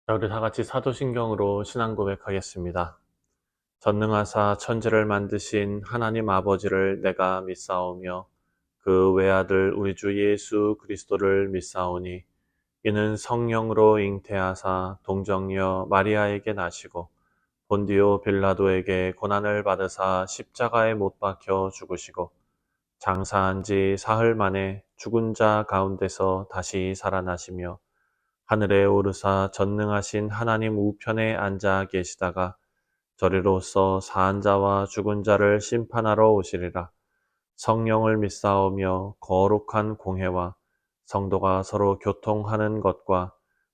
자, 우리 다 같이 사도신경으로 신앙 고백하겠습니다. 전능하사 천지를 만드신 하나님 아버지를 내가 믿사오며 그 외아들 우리 주 예수 그리스도를 믿사오니 이는 성령으로 잉태하사 동정녀 마리아에게 나시고 본디오 빌라도에게 고난을 받으사 십자가에 못 박혀 죽으시고 장사한 지 사흘 만에 죽은 자 가운데서 다시 살아나시며 하늘에 오르사 전능하신 하나님 우편에 앉아 계시다가 저리로서 사한 자와 죽은 자를 심판하러 오시리라. 성령을 믿사오며 거룩한 공회와 성도가 서로 교통하는 것과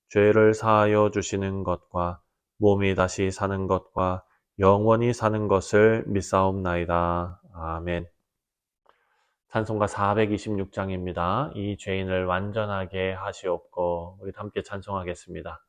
죄를 사하여 주시는 것과 몸이 다시 사는 것과 영원히 사는 것을 믿사옵나이다. 아멘. 찬송가 426장입니다. 이 죄인을 완전하게 하시옵고, 우리 함께 찬송하겠습니다.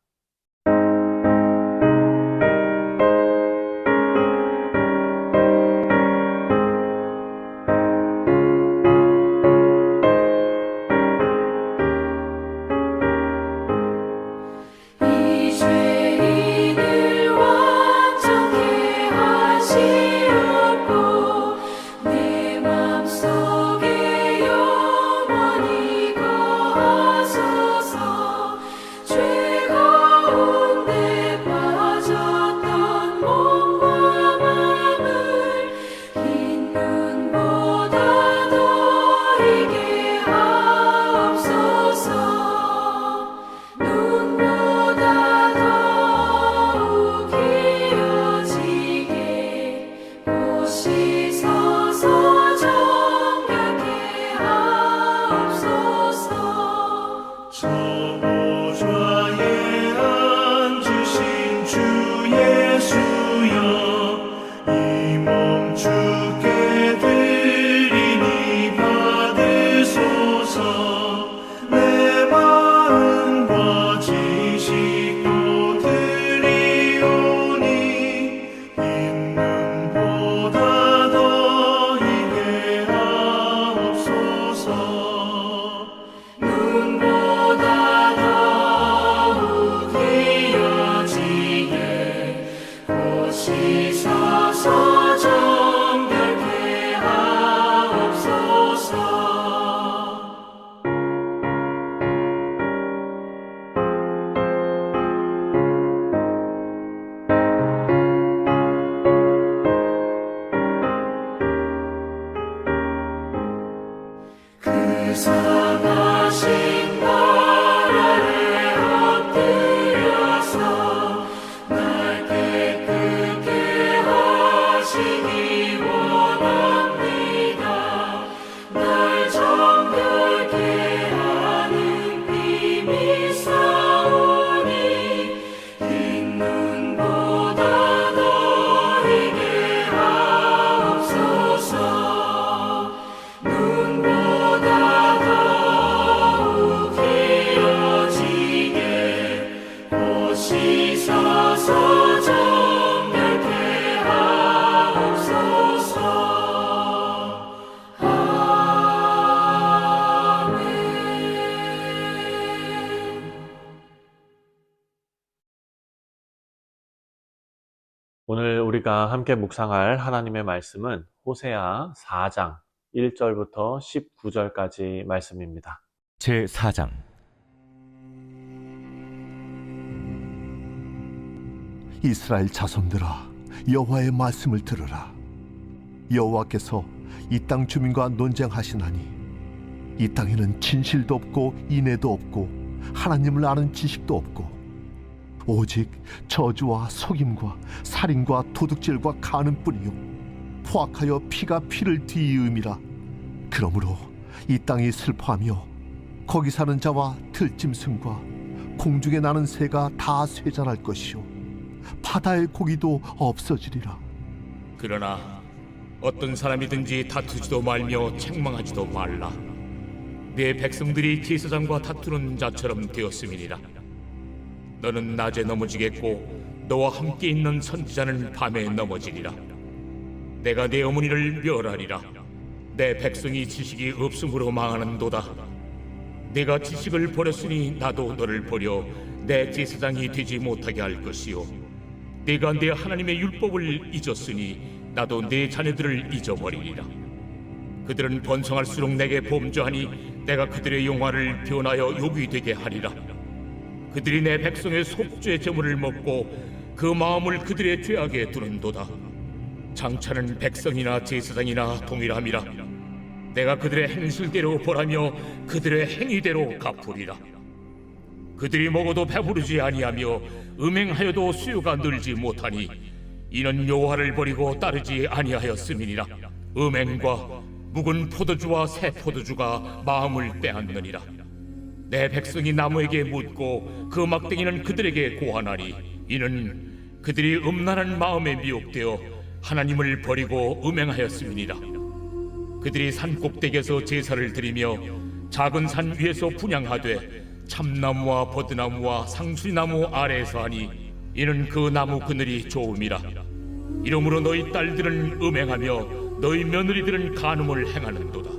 오늘 우리가 함께 묵상할 하나님의 말씀은 호세아 4장 1절부터 19절까지 말씀입니다. 제4장. 이스라엘 자손들아, 여호와의 말씀을 들으라. 여호와께서 이 땅 주민과 논쟁하시나니 이 땅에는 진실도 없고 인애도 없고 하나님을 아는 지식도 없고 오직 저주와 속임과 살인과 도둑질과 간음뿐이요 포악하여 피가 피를 뒤이음이라. 그러므로 이 땅이 슬퍼하며 거기 사는 자와 들짐승과 공중에 나는 새가 다 쇠잔할 것이요 바다의 고기도 없어지리라. 그러나 어떤 사람이든지 다투지도 말며 책망하지도 말라. 네 백성들이 제사장과 다투는 자처럼 되었음이니라. 너는 낮에 넘어지겠고 너와 함께 있는 선지자는 밤에 넘어지리라. 내가 네 어머니를 멸하리라. 내 백성이 지식이 없음으로 망하는도다. 내가 지식을 버렸으니 나도 너를 버려 내 제사장이 되지 못하게 할 것이요 내가 내 하나님의 율법을 잊었으니 나도 내 자녀들을 잊어버리리라. 그들은 번성할수록 내게 범죄하니 내가 그들의 영화를 변하여 욕이 되게 하리라. 그들이 내 백성의 속죄 제물을 먹고 그 마음을 그들의 죄악에 두는도다. 장차는 백성이나 제사장이나 동일함이라. 내가 그들의 행실대로 벌하며 그들의 행위대로 갚으리라. 그들이 먹어도 배부르지 아니하며 음행하여도 수요가 늘지 못하니 이는 여호와를 버리고 따르지 아니하였음이니라. 음행과 묵은 포도주와 새 포도주가 마음을 빼앗느니라. 내 백성이 나무에게 묻고 그 막대기는 그들에게 고하나니 이는 그들이 음란한 마음에 미혹되어 하나님을 버리고 음행하였음이니라. 그들이 산 꼭대기에서 제사를 드리며 작은 산 위에서 분향하되 참나무와 버드나무와 상수리나무 아래에서 하니 이는 그 나무 그늘이 좋음이라. 이러므로 너희 딸들은 음행하며 너희 며느리들은 간음을 행하는도다.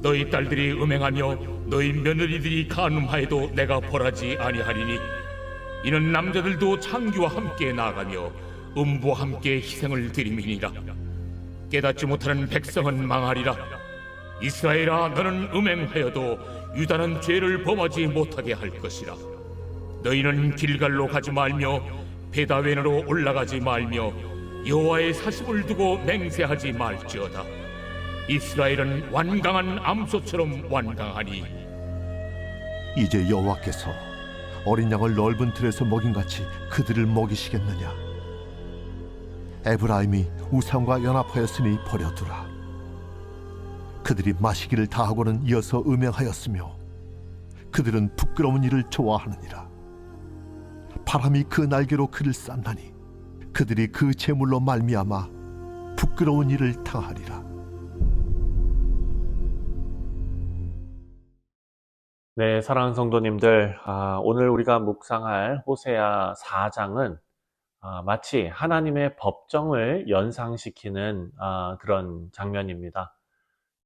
너희 딸들이 음행하며 너희 며느리들이 간음하여도 내가 벌하지 아니하리니 이는 남자들도 창기와 함께 나아가며 음부와 함께 희생을 드림이니라. 깨닫지 못하는 백성은 망하리라. 이스라엘아, 너는 음행하여도 유다는 죄를 범하지 못하게 할 것이라. 너희는 길갈로 가지 말며 베다웬으로 올라가지 말며 여호와의 사십을 두고 맹세하지 말지어다. 이스라엘은 완강한 암소처럼 완강하니 이제 여호와께서 어린 양을 넓은 틀에서 먹인같이 그들을 먹이시겠느냐? 에브라임이 우상과 연합하였으니 버려두라. 그들이 마시기를 다하고는 이어서 음행하였으며 그들은 부끄러운 일을 좋아하느니라. 바람이 그 날개로 그를 쌌나니 그들이 그 재물로 말미암아 부끄러운 일을 당하리라. 네, 사랑하는 성도님들, 오늘 우리가 묵상할 호세아 4장은 마치 하나님의 법정을 연상시키는 그런 장면입니다.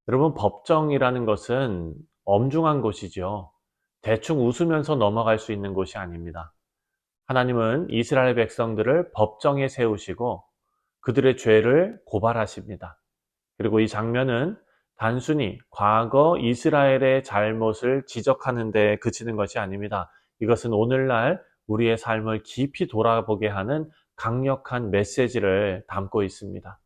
여러분, 법정이라는 것은 엄중한 곳이죠. 대충 웃으면서 넘어갈 수 있는 곳이 아닙니다. 하나님은 이스라엘 백성들을 법정에 세우시고 그들의 죄를 고발하십니다. 그리고 이 장면은 단순히 과거 이스라엘의 잘못을 지적하는 데 그치는 것이 아닙니다. 이것은 오늘날 우리의 삶을 깊이 돌아보게 하는 강력한 메시지를 담고 있습니다.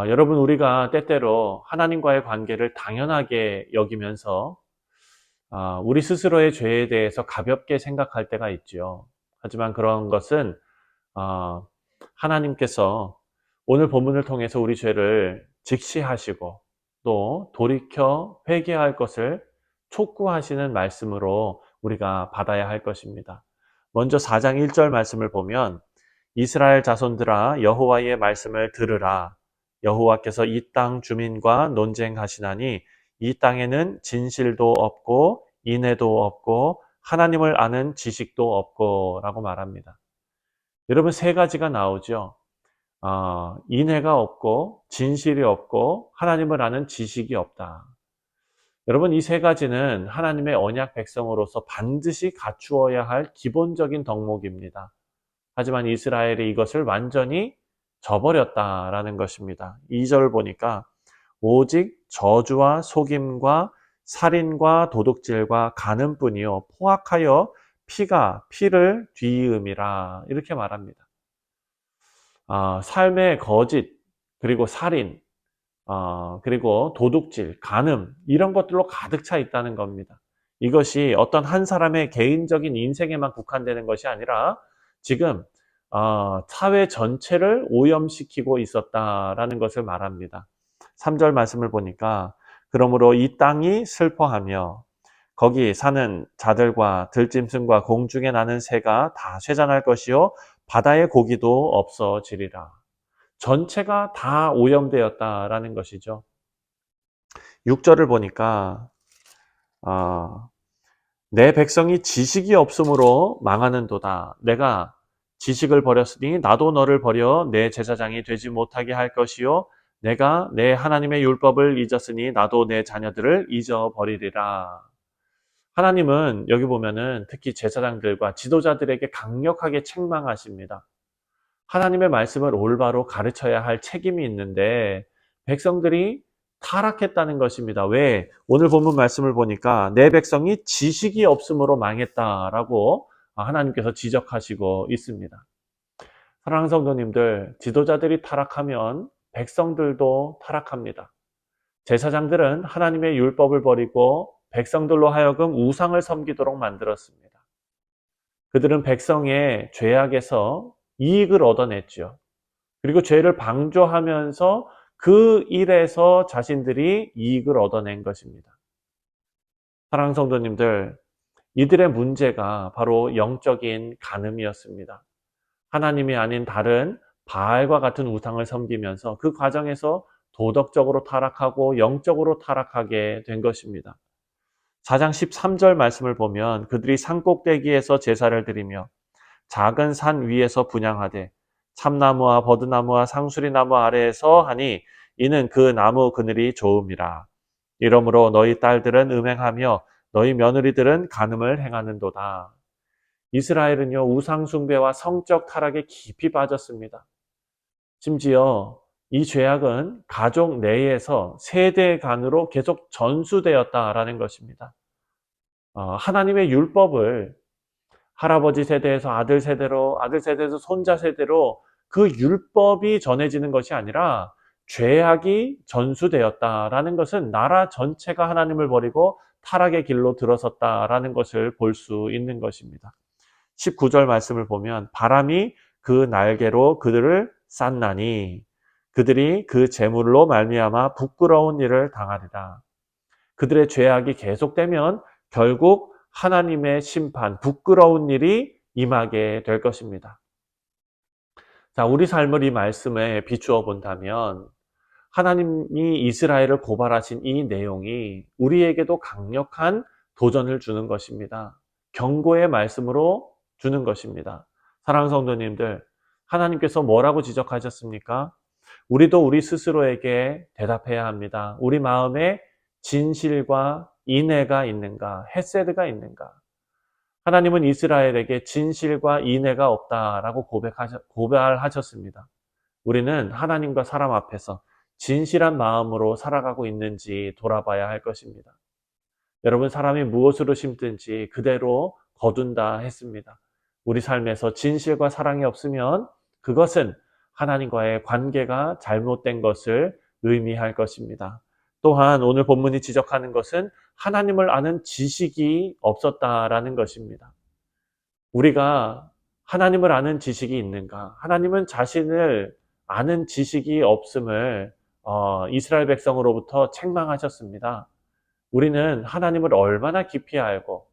여러분, 우리가 때때로 하나님과의 관계를 당연하게 여기면서 우리 스스로의 죄에 대해서 가볍게 생각할 때가 있죠. 하지만 그런 것은 하나님께서 오늘 본문을 통해서 우리 죄를 직시하시고 또 돌이켜 회개할 것을 촉구하시는 말씀으로 우리가 받아야 할 것입니다. 먼저 4장 1절 말씀을 보면 이스라엘 자손들아 여호와의 말씀을 들으라. 여호와께서 이 땅 주민과 논쟁하시나니 이 땅에는 진실도 없고 인애도 없고 하나님을 아는 지식도 없고 라고 말합니다. 여러분, 세 가지가 나오죠. 인애가 없고 진실이 없고 하나님을 아는 지식이 없다. 여러분, 이 세 가지는 하나님의 언약 백성으로서 반드시 갖추어야 할 기본적인 덕목입니다. 하지만 이스라엘이 이것을 완전히 저버렸다라는 것입니다. 2절 보니까 오직 저주와 속임과 살인과 도둑질과 간음뿐이요 포악하여 피를 뒤이음이라 이렇게 말합니다. 삶의 거짓, 그리고 살인, 그리고 도둑질, 간음 이런 것들로 가득 차 있다는 겁니다. 이것이 어떤 한 사람의 개인적인 인생에만 국한되는 것이 아니라 지금 사회 전체를 오염시키고 있었다라는 것을 말합니다. 3절 말씀을 보니까 그러므로 이 땅이 슬퍼하며 거기 사는 자들과 들짐승과 공중에 나는 새가 다 쇠잔할 것이요 바다의 고기도 없어지리라. 전체가 다 오염되었다라는 것이죠. 6절을 보니까 내 백성이 지식이 없으므로 망하는도다. 내가 지식을 버렸으니 나도 너를 버려 내 제사장이 되지 못하게 할 것이요 내가 내 하나님의 율법을 잊었으니 나도 내 자녀들을 잊어버리리라. 하나님은 여기 보면은 특히 제사장들과 지도자들에게 강력하게 책망하십니다. 하나님의 말씀을 올바로 가르쳐야 할 책임이 있는데 백성들이 타락했다는 것입니다. 왜? 오늘 본문 말씀을 보니까 내 백성이 지식이 없음으로 망했다라고 하나님께서 지적하시고 있습니다. 사랑하는 성도님들, 지도자들이 타락하면 백성들도 타락합니다. 제사장들은 하나님의 율법을 버리고 백성들로 하여금 우상을 섬기도록 만들었습니다. 그들은 백성의 죄악에서 이익을 얻어냈죠. 그리고 죄를 방조하면서 그 일에서 자신들이 이익을 얻어낸 것입니다. 사랑하는 성도님들, 이들의 문제가 바로 영적인 간음이었습니다. 하나님이 아닌 다른 바알과 같은 우상을 섬기면서 그 과정에서 도덕적으로 타락하고 영적으로 타락하게 된 것입니다. 4장 13절 말씀을 보면 그들이 산꼭대기에서 제사를 드리며 작은 산 위에서 분향하되 참나무와 버드나무와 상수리나무 아래에서 하니 이는 그 나무 그늘이 좋음이라. 이러므로 너희 딸들은 음행하며 너희 며느리들은 간음을 행하는도다. 이스라엘은요, 우상 숭배와 성적 타락에 깊이 빠졌습니다. 심지어 이 죄악은 가족 내에서 세대 간으로 계속 전수되었다라는 것입니다. 하나님의 율법을 할아버지 세대에서 아들 세대로, 아들 세대에서 손자 세대로 그 율법이 전해지는 것이 아니라 죄악이 전수되었다라는 것은 나라 전체가 하나님을 버리고 타락의 길로 들어섰다라는 것을 볼 수 있는 것입니다. 19절 말씀을 보면 바람이 그 날개로 그들을 쌌나니 그들이 그 재물로 말미암아 부끄러운 일을 당하리라. 그들의 죄악이 계속되면 결국 하나님의 심판, 부끄러운 일이 임하게 될 것입니다. 자, 우리 삶을 이 말씀에 비추어 본다면 하나님이 이스라엘을 고발하신 이 내용이 우리에게도 강력한 도전을 주는 것입니다. 경고의 말씀으로 주는 것입니다. 사랑하는 성도님들, 하나님께서 뭐라고 지적하셨습니까? 우리도 우리 스스로에게 대답해야 합니다. 우리 마음에 진실과 인애가 있는가, 헤세드가 있는가? 하나님은 이스라엘에게 진실과 인애가 없다라고 고발하셨습니다. 우리는 하나님과 사람 앞에서 진실한 마음으로 살아가고 있는지 돌아봐야 할 것입니다. 여러분, 사람이 무엇으로 심든지 그대로 거둔다 했습니다. 우리 삶에서 진실과 사랑이 없으면 그것은 하나님과의 관계가 잘못된 것을 의미할 것입니다. 또한 오늘 본문이 지적하는 것은 하나님을 아는 지식이 없었다라는 것입니다. 우리가 하나님을 아는 지식이 있는가? 하나님은 자신을 아는 지식이 없음을 이스라엘 백성으로부터 책망하셨습니다. 우리는 하나님을 얼마나 깊이 알고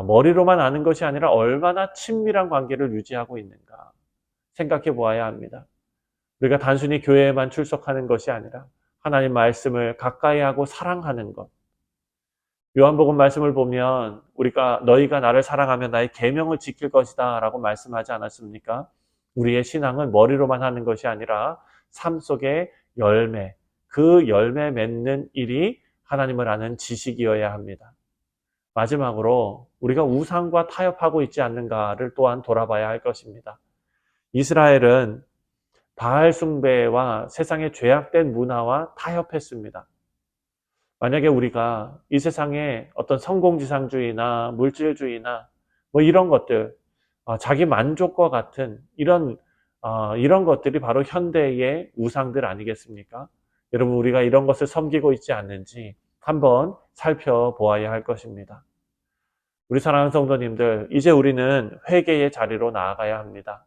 머리로만 아는 것이 아니라 얼마나 친밀한 관계를 유지하고 있는가 생각해 보아야 합니다. 우리가 단순히 교회에만 출석하는 것이 아니라 하나님 말씀을 가까이 하고 사랑하는 것. 요한복음 말씀을 보면 우리가 너희가 나를 사랑하면 나의 계명을 지킬 것이다 라고 말씀하지 않았습니까? 우리의 신앙은 머리로만 하는 것이 아니라 삶 속의 열매, 그 열매 맺는 일이 하나님을 아는 지식이어야 합니다. 마지막으로 우리가 우상과 타협하고 있지 않는가를 또한 돌아봐야 할 것입니다. 이스라엘은 바알 숭배와 세상의 죄악된 문화와 타협했습니다. 만약에 우리가 이 세상에 어떤 성공지상주의나 물질주의나 뭐 이런 것들, 자기 만족과 같은 이런 것들이 바로 현대의 우상들 아니겠습니까? 여러분, 우리가 이런 것을 섬기고 있지 않는지 한번 살펴보아야 할 것입니다. 우리 사랑하는 성도님들, 이제 우리는 회개의 자리로 나아가야 합니다.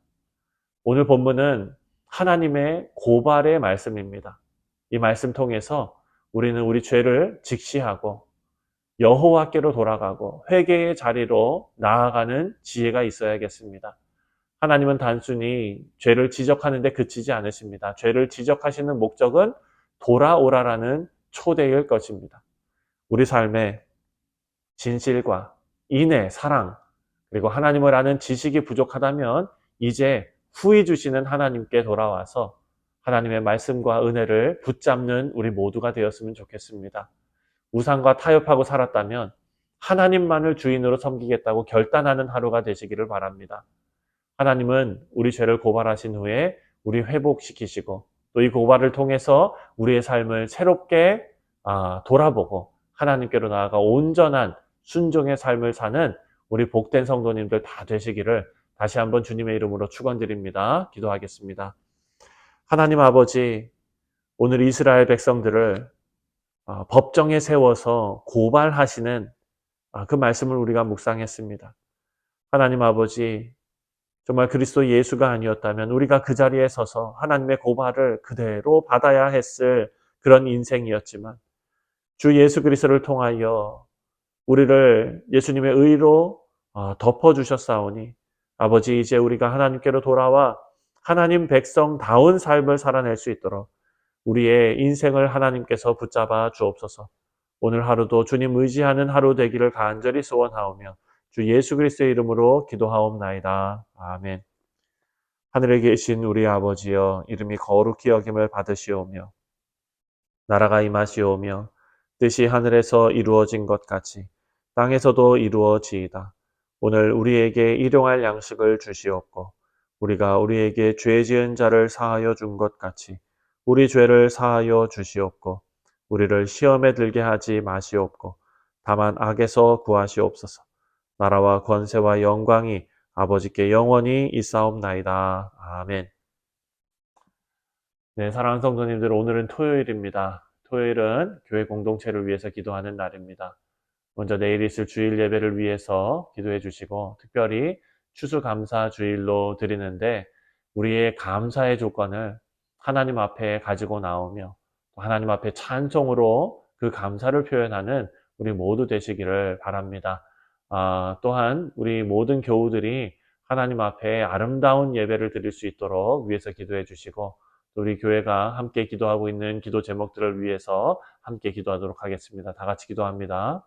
오늘 본문은 하나님의 고발의 말씀입니다. 이 말씀 통해서 우리는 우리 죄를 직시하고 여호와께로 돌아가고 회개의 자리로 나아가는 지혜가 있어야겠습니다. 하나님은 단순히 죄를 지적하는 데 그치지 않으십니다. 죄를 지적하시는 목적은 돌아오라라는 초대일 것입니다. 우리 삶에 진실과 인애, 사랑, 그리고 하나님을 아는 지식이 부족하다면 이제 후히 주시는 하나님께 돌아와서 하나님의 말씀과 은혜를 붙잡는 우리 모두가 되었으면 좋겠습니다. 우상과 타협하고 살았다면 하나님만을 주인으로 섬기겠다고 결단하는 하루가 되시기를 바랍니다. 하나님은 우리 죄를 고발하신 후에 우리 회복시키시고 또 이 고발을 통해서 우리의 삶을 새롭게 돌아보고 하나님께로 나아가 온전한 순종의 삶을 사는 우리 복된 성도님들 다 되시기를 다시 한번 주님의 이름으로 축원드립니다. 기도하겠습니다. 하나님 아버지, 오늘 이스라엘 백성들을 법정에 세워서 고발하시는 그 말씀을 우리가 묵상했습니다. 하나님 아버지, 정말 그리스도 예수가 아니었다면 우리가 그 자리에 서서 하나님의 고발을 그대로 받아야 했을 그런 인생이었지만 주 예수 그리스도를 통하여 우리를 예수님의 의로 덮어주셨사오니 아버지, 이제 우리가 하나님께로 돌아와 하나님 백성다운 삶을 살아낼 수 있도록 우리의 인생을 하나님께서 붙잡아 주옵소서. 오늘 하루도 주님 의지하는 하루 되기를 간절히 소원하오며 주 예수 그리스도의 이름으로 기도하옵나이다. 아멘. 하늘에 계신 우리 아버지여, 이름이 거룩히 여김을 받으시오며 나라가 임하시오며 뜻이 하늘에서 이루어진 것 같이 땅에서도 이루어지이다. 오늘 우리에게 일용할 양식을 주시옵고 우리가 우리에게 죄 지은 자를 사하여 준 것 같이 우리 죄를 사하여 주시옵고 우리를 시험에 들게 하지 마시옵고 다만 악에서 구하시옵소서. 나라와 권세와 영광이 아버지께 영원히 있사옵나이다. 아멘. 네, 사랑하는 성도님들, 오늘은 토요일입니다. 토요일은 교회 공동체를 위해서 기도하는 날입니다. 먼저 내일 있을 주일 예배를 위해서 기도해 주시고 특별히 추수감사 주일로 드리는데 우리의 감사의 조건을 하나님 앞에 가지고 나오며 하나님 앞에 찬송으로 그 감사를 표현하는 우리 모두 되시기를 바랍니다. 또한 우리 모든 교우들이 하나님 앞에 아름다운 예배를 드릴 수 있도록 위해서 기도해 주시고 또 우리 교회가 함께 기도하고 있는 기도 제목들을 위해서 함께 기도하도록 하겠습니다. 다 같이 기도합니다.